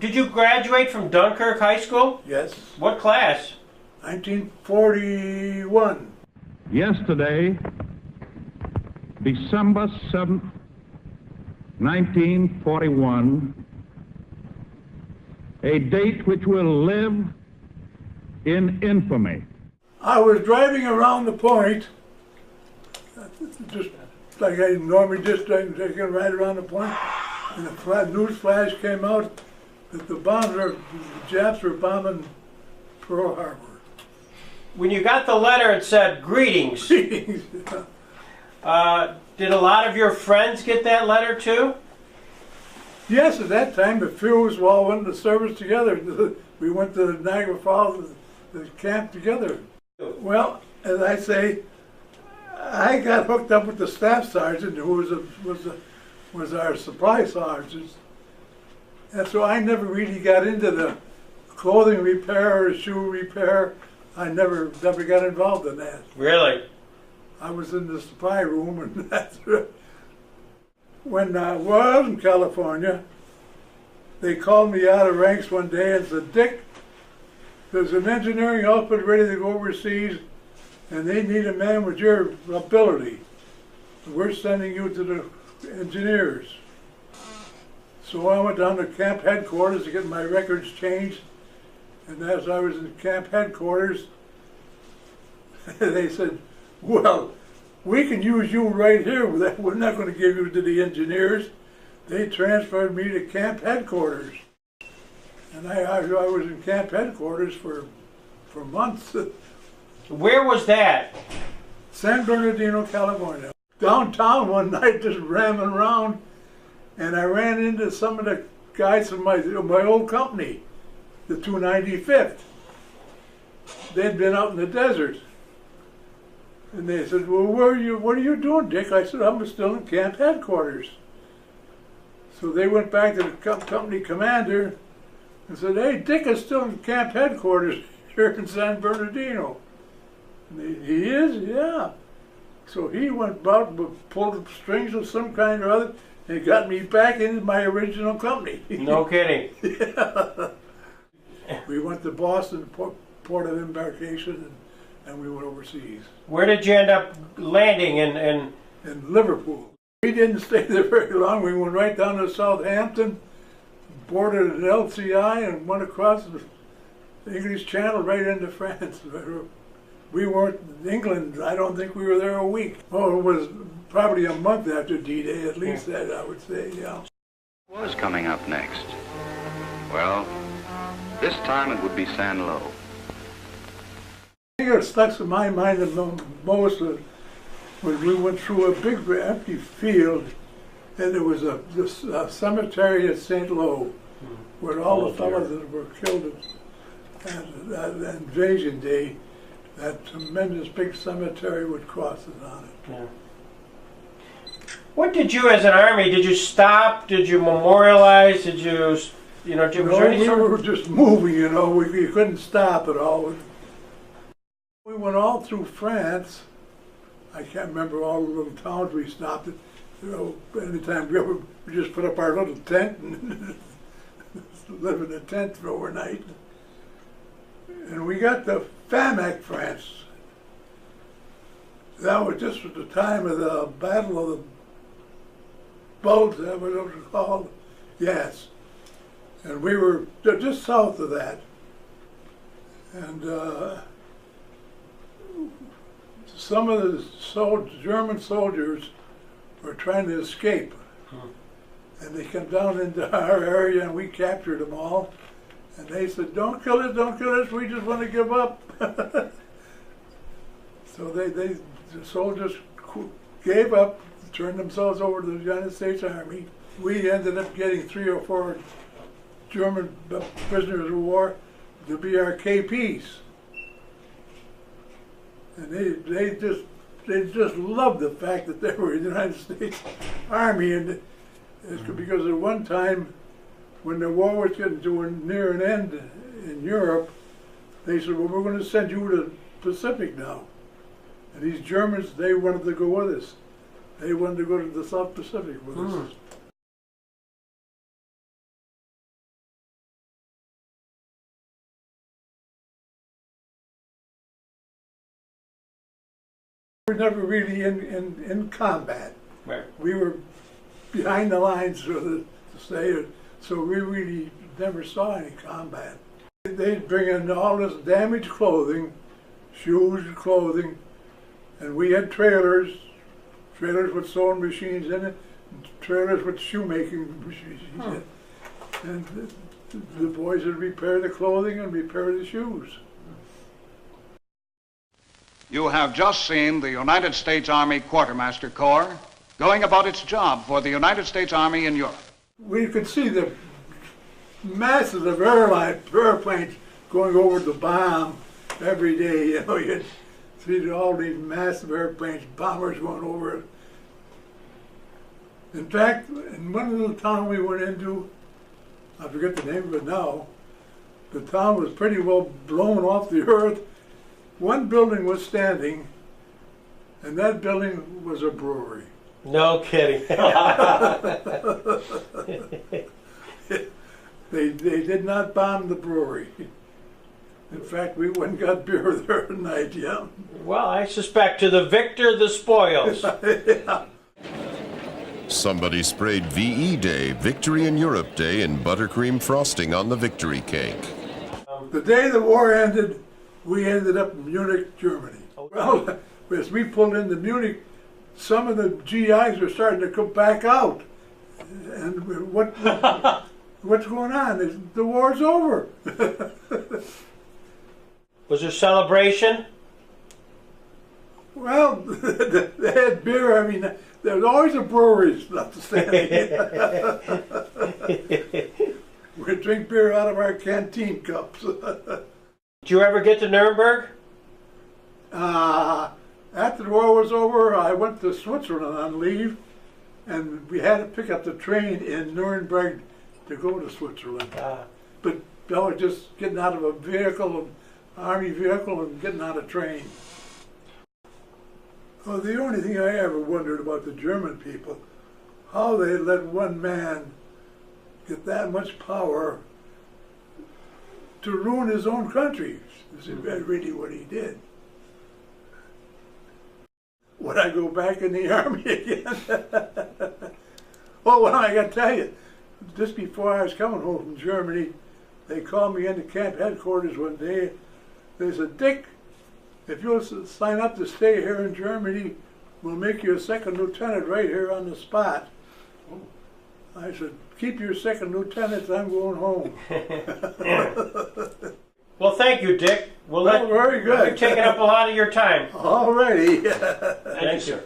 Did you graduate from Dunkirk High School? Yes. What class? 1941. Yesterday, December 7th, 1941, a date which will live in infamy. I was driving around the point, just like I normally just taking a ride around the point, and the news flash came out that the Japs were bombing Pearl Harbor. When you got the letter, it said, "Greetings." Did a lot of your friends get that letter too? Yes, at that time the few of us all went to service together. We went to Niagara Falls, the camp together. Well, as I say, I got hooked up with the staff sergeant who was our supply sergeant. And so I never really got into the clothing repair or shoe repair. I never got involved in that. Really? I was in the supply room, and that's when I was in California, they called me out of ranks one day and said, "Dick, there's an engineering outfit ready to go overseas, and they need a man with your ability. We're sending you to the engineers." So I went down to camp headquarters to get my records changed, and as I was in camp headquarters, they said, "Well, we can use you right here. We're not going to give you to the engineers." They transferred me to camp headquarters. And I was in camp headquarters for months. Where was that? San Bernardino, California. Downtown one night, just ramming around, and I ran into some of the guys from my old company, the 295th. They'd been out in the desert. And they said, "Well, what are you doing, Dick?" I said, "I'm still in camp headquarters." So they went back to the company commander and said, "Hey, Dick is still in camp headquarters here in San Bernardino." And he is? Yeah. So he went about and pulled strings of some kind or other and got me back into my original company. No kidding. Yeah. We went to Boston, port of embarkation, and we went overseas. Where did you end up landing in Liverpool. We didn't stay there very long. We went right down to Southampton, boarded an LCI, and went across the English Channel right into France. We weren't in England. I don't think we were there a week. Oh, it was probably a month after D-Day, at least that I would say, yeah. What was coming up next? Well, this time it would be San Lo. The thing that stuck in my mind the most was when we went through a big empty field, and there was a cemetery at St. Lo, where all the fellows that were killed at Invasion Day, that tremendous big cemetery with crosses on it. Yeah. What did you, as an army, did you stop? Did you memorialize? Did you, was there any we sort were just moving, we couldn't stop at all. We went all through France. I can't remember all the little towns we stopped at. Anytime we just put up our little tent and live in a tent for overnight. And we got to Famac, France. That was just at the time of the Battle of the Bulge, that was what it was called. Yes. And we were just south of that. And some of the German soldiers were trying to escape. And they came down into our area and we captured them all. And they said, don't kill us, we just want to give up." So the soldiers gave up, turned themselves over to the United States Army. We ended up getting 3 or 4 German prisoners of war to be our KPs. And they just loved the fact that they were in the United States Army, and it's because at one time, when the war was getting to near an end in Europe, they said, "Well, we're going to send you to the Pacific now." And these Germans, they wanted to go with us. They wanted to go to the South Pacific with us. We were never really in combat. Right. We were behind the lines, to say, so we really never saw any combat. They'd bring in all this damaged clothing, shoes, clothing, and we had trailers with sewing machines in it, and trailers with shoemaking machines in it. And the boys would repair the clothing and repair the shoes. You have just seen the United States Army Quartermaster Corps going about its job for the United States Army in Europe. We could see the masses of airplanes going over the bomb every day. You know, you'd see all these massive airplanes, bombers going over it. In fact, in one little town we went into, I forget the name of it now, the town was pretty well blown off the earth. One building was standing, and that building was a brewery. No kidding. They did not bomb the brewery. In fact, we went and got beer there at night, yeah. Well, I suspect to the victor, the spoils. Yeah. Somebody sprayed VE Day, Victory in Europe Day, in buttercream frosting on the victory cake. The day the war ended, we ended up in Munich, Germany. Well, as we pulled into Munich, some of the GIs were starting to come back out. And what's going on? The war's over. Was there celebration? Well, they had beer. I mean, there was always a brewery left standing. We'd drink beer out of our canteen cups. Did you ever get to Nuremberg? After the war was over, I went to Switzerland on leave, and we had to pick up the train in Nuremberg to go to Switzerland. But I was just getting out of a vehicle, an army vehicle, and getting out of train. Well, the only thing I ever wondered about the German people, how they let one man get that much power to ruin his own country. This is really what he did. Would I go back in the army again? Oh, well, I got to tell you, just before I was coming home from Germany, they called me into camp headquarters one day. They said, "Dick, if you'll sign up to stay here in Germany, we'll make you a second lieutenant right here on the spot." I said, "Keep your second lieutenant, I'm going home." Well, thank you, Dick. Well, very good. We've taken up a lot of your time. All righty. Thank you, sir.